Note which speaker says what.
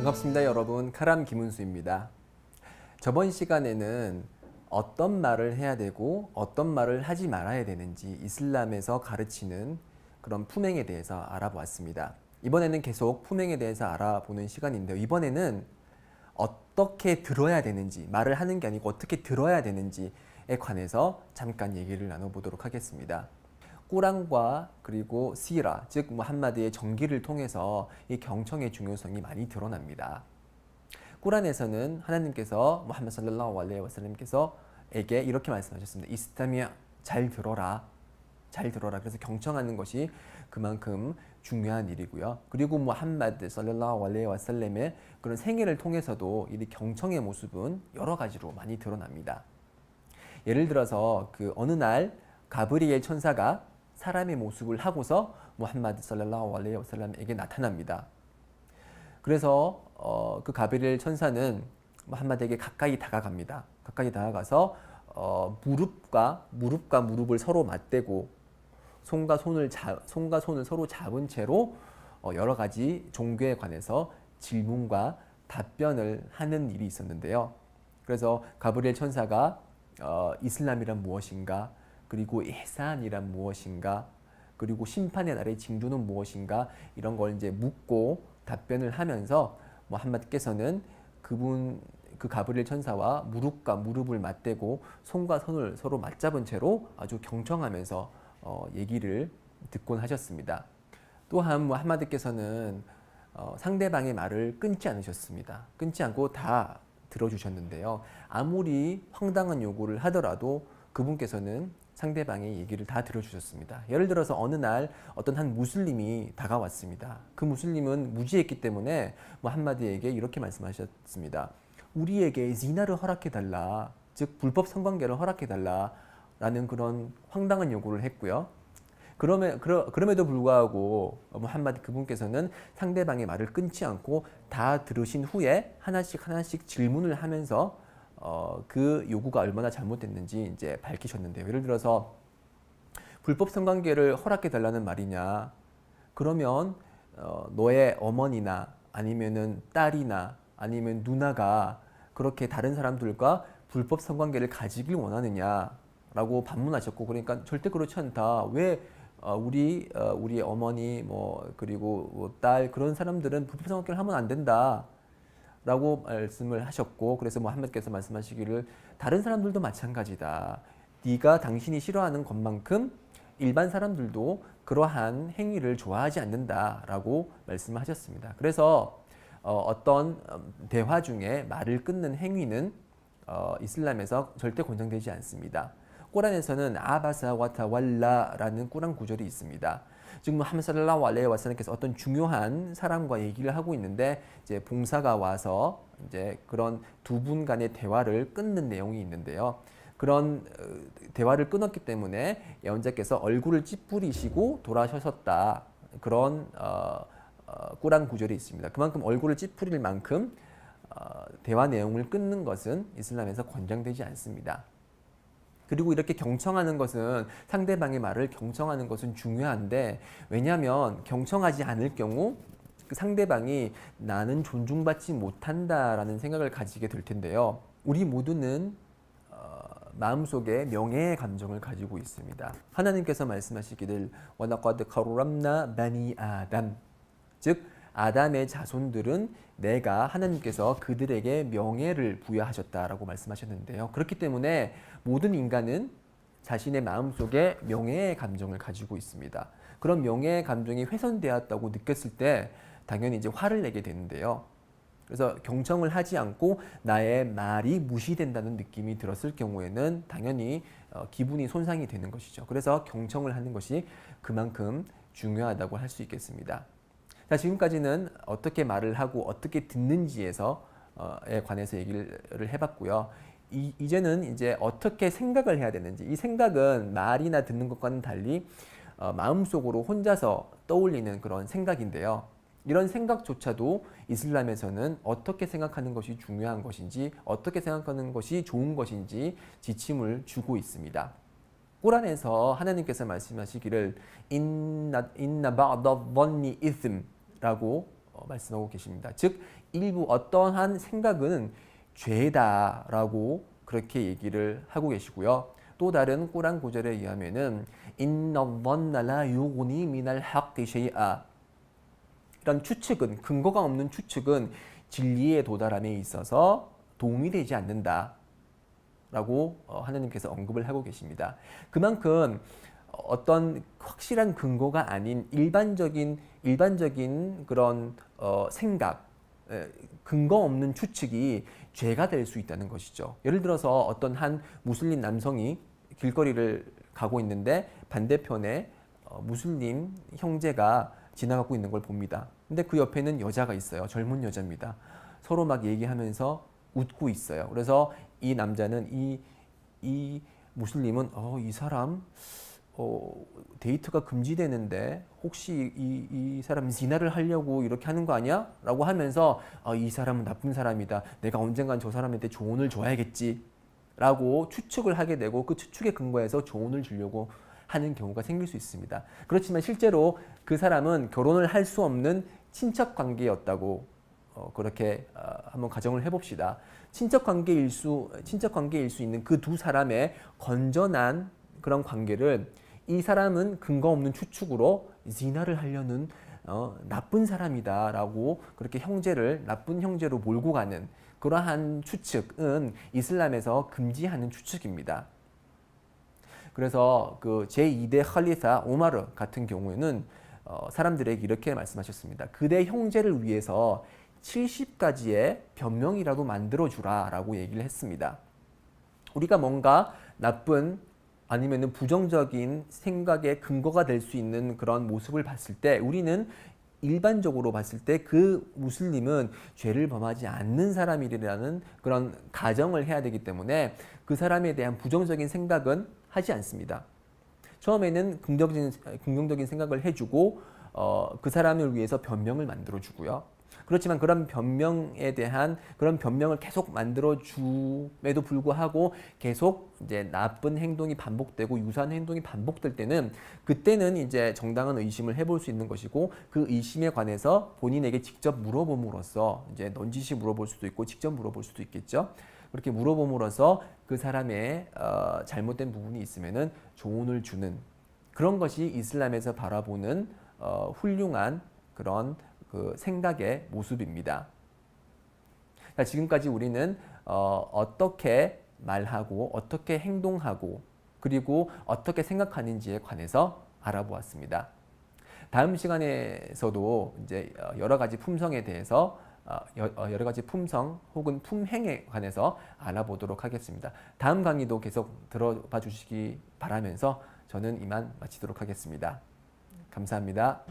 Speaker 1: 반갑습니다, 여러분. 카람 김은수입니다. 저번 시간에는 어떤 말을 해야 되고 어떤 말을 하지 말아야 되는지 이슬람에서 가르치는 그런 품행에 대해서 알아보았습니다. 이번에는 계속 품행에 대해서 알아보는 시간인데요. 이번에는 어떻게 들어야 되는지, 말을 하는 게 아니고 어떻게 들어야 되는지에 관해서 잠깐 얘기를 나눠보도록 하겠습니다. 꾸란과 그리고 시라, 즉 무함마드의 정기를 통해서 이 경청의 중요성이 많이 드러납니다. 꾸란에서는 하나님께서 무함마드 살랄라후 알레이히 와살람께서 에게 이렇게 말씀하셨습니다. 이스타미야, 잘 들어라. 잘 들어라. 그래서 경청하는 것이 그만큼 중요한 일이고요. 그리고 무함마드 살랄라후 알레이히 와살람의 그런 생애를 통해서도 이 경청의 모습은 여러 가지로 많이 드러납니다. 예를 들어서 그 어느 날 가브리엘 천사가 사람의 모습을 하고서 무함마드 살랄라후 알레이히 와살람에게 나타납니다. 그래서 그 가브리엘 천사는 무함마드에게 가까이 다가갑니다. 가까이 다가가서 무릎과 무릎을 서로 맞대고 손과 손을 서로 잡은 채로 여러 가지 종교에 관해서 질문과 답변을 하는 일이 있었는데요. 그래서 가브리엘 천사가 이슬람이란 무엇인가, 그리고 ihsan이란 무엇인가, 그리고 심판의 날의 징조는 무엇인가, 이런 걸 이제 묻고 답변을 하면서 무함마드께서는 그 가브리엘 천사와 무릎과 무릎을 맞대고 손과 손을 서로 맞잡은 채로 아주 경청하면서 얘기를 듣곤 하셨습니다. 또한 무함마드께서는 상대방의 말을 끊지 않으셨습니다. 끊지 않고 다 들어주셨는데요. 아무리 황당한 요구를 하더라도 그분께서는 상대방의 얘기를 다 들어주셨습니다. 예를 들어서 어느 날 어떤 한 무슬림이 다가왔습니다. 그 무슬림은 무지했기 때문에 무함마드에게 이렇게 말씀하셨습니다. 우리에게 지나를 허락해달라, 즉 불법 성관계를 허락해달라 라는 그런 황당한 요구를 했고요. 그럼에도 불구하고 무함마드 그분께서는 상대방의 말을 끊지 않고 다 들으신 후에 하나씩 질문을 하면서 그 요구가 얼마나 잘못됐는지 이제 밝히셨는데요. 예를 들어서 불법 성관계를 허락해 달라는 말이냐? 그러면 너의 어머니나 아니면은 딸이나 아니면 누나가 그렇게 다른 사람들과 불법 성관계를 가지길 원하느냐라고 반문하셨고, 그러니까 절대 그렇지 않다. 왜 우리 어머니 그리고 딸 그런 사람들은 불법 성관계를 하면 안 된다. 라고 말씀을 하셨고, 그래서 무함마드께서 말씀하시기를 다른 사람들도 마찬가지다. 네가 당신이 싫어하는 것만큼 일반 사람들도 그러한 행위를 좋아하지 않는다라고 말씀을 하셨습니다. 그래서 어떤 대화 중에 말을 끊는 행위는 이슬람에서 절대 권장되지 않습니다. 꾸란에서는 아바사 와타왈라라는 꾸란 구절이 있습니다. 즉 무함마드 살랄라후 알레이히 와살람께서 어떤 중요한 사람과 얘기를 하고 있는데 이제 봉사가 와서 이제 그런 두 분 간의 대화를 끊는 내용이 있는데요. 그런 대화를 끊었기 때문에 예언자께서 얼굴을 찌푸리시고 돌아서셨다. 그런 꾸란 구절이 있습니다. 그만큼 얼굴을 찌푸릴 만큼 대화 내용을 끊는 것은 이슬람에서 권장되지 않습니다. 그리고 이렇게 경청하는 것은, 상대방의 말을 경청하는 것은 중요한데, 왜냐하면 경청하지 않을 경우 그 상대방이 나는 존중받지 못한다라는 생각을 가지게 될 텐데요. 우리 모두는 마음속에 명예의 감정을 가지고 있습니다. 하나님께서 말씀하시기를 وَلَقَدْ كَرَّمْنَا بَنِي 아담, 즉 아담의 자손들은 내가 하나님께서 그들에게 명예를 부여하셨다라고 말씀하셨는데요. 그렇기 때문에 모든 인간은 자신의 마음속에 명예의 감정을 가지고 있습니다. 그런 명예의 감정이 훼손되었다고 느꼈을 때 당연히 이제 화를 내게 되는데요. 그래서 경청을 하지 않고 나의 말이 무시된다는 느낌이 들었을 경우에는 당연히 기분이 손상이 되는 것이죠. 그래서 경청을 하는 것이 그만큼 중요하다고 할 수 있겠습니다. 자, 지금까지는 어떻게 말을 하고 어떻게 듣는지에 관해서 얘기를 해봤고요. 이제는 이제 어떻게 생각을 해야 되는지, 이 생각은 말이나 듣는 것과는 달리 마음속으로 혼자서 떠올리는 그런 생각인데요. 이런 생각조차도 이슬람에서는 어떻게 생각하는 것이 중요한 것인지, 어떻게 생각하는 것이 좋은 것인지 지침을 주고 있습니다. 꾸란에서 하나님께서 말씀하시기를 인나 바'다 dhanni 이슴 라고 말씀하고 계십니다. 즉 일부 어떠한 생각은 죄다라고 그렇게 얘기를 하고 계시고요. 또 다른 꾸란 구절에 의하면은 인나 zanna 라 유그니 미날 하qqi 쉐이아, 이런 추측은, 근거가 없는 추측은 진리에 도달함에 있어서 도움이 되지 않는다 라고 하나님께서 언급을 하고 계십니다. 그만큼 어떤 확실한 근거가 아닌 일반적인 그런 생각, 근거 없는 추측이 죄가 될 수 있다는 것이죠. 예를 들어서 어떤 한 무슬림 남성이 길거리를 가고 있는데 반대편에 무슬림 형제가 지나가고 있는 걸 봅니다. 근데 그 옆에는 여자가 있어요. 젊은 여자입니다. 서로 막 얘기하면서 웃고 있어요. 그래서 이 남자는 이 무슬림은 이 사람 데이트가 금지되는데 혹시 이 사람 지나를 하려고 이렇게 하는 거 아니야? 라고 하면서 이 사람은 나쁜 사람이다. 내가 언젠간 저 사람한테 조언을 줘야겠지. 라고 추측을 하게 되고 그 추측에 근거해서 조언을 주려고 하는 경우가 생길 수 있습니다. 그렇지만 실제로 그 사람은 결혼을 할 수 없는 친척 관계였다고 그렇게 한번 가정을 해봅시다. 친척 관계일 수 있는 그 두 사람의 건전한 그런 관계를 이 사람은 근거 없는 추측으로 지나를 하려는 나쁜 사람이다라고 그렇게 나쁜 형제로 몰고 가는 그러한 추측은 이슬람에서 금지하는 추측입니다. 그래서 그 제2대 칼리파 오마르 같은 경우에는 사람들에게 이렇게 말씀하셨습니다. 그대 형제를 위해서 70가지의 변명이라도 만들어주라 라고 얘기를 했습니다. 우리가 뭔가 나쁜 아니면 부정적인 생각의 근거가 될 수 있는 그런 모습을 봤을 때 우리는 일반적으로 봤을 때 그 무슬림은 죄를 범하지 않는 사람이라는 그런 가정을 해야 되기 때문에 그 사람에 대한 부정적인 생각은 하지 않습니다. 처음에는 긍정적인 생각을 해주고 그 사람을 위해서 변명을 만들어주고요. 그렇지만 그런 변명을 계속 만들어줌에도 불구하고 계속 이제 나쁜 행동이 반복되고 유사한 행동이 반복될 때는 그때는 이제 정당한 의심을 해볼 수 있는 것이고 그 의심에 관해서 본인에게 직접 물어봄으로써 이제 넌지시 물어볼 수도 있고 직접 물어볼 수도 있겠죠. 그렇게 물어봄으로써 그 사람의 잘못된 부분이 있으면은 조언을 주는 그런 것이 이슬람에서 바라보는 훌륭한 그런 그 생각의 모습입니다. 자, 지금까지 우리는 어떻게 말하고 어떻게 행동하고 그리고 어떻게 생각하는지에 관해서 알아보았습니다. 다음 시간에서도 이제 여러 가지 품성에 대해서 여러 가지 품성 혹은 품행에 관해서 알아보도록 하겠습니다. 다음 강의도 계속 들어봐 주시기 바라면서 저는 이만 마치도록 하겠습니다. 감사합니다.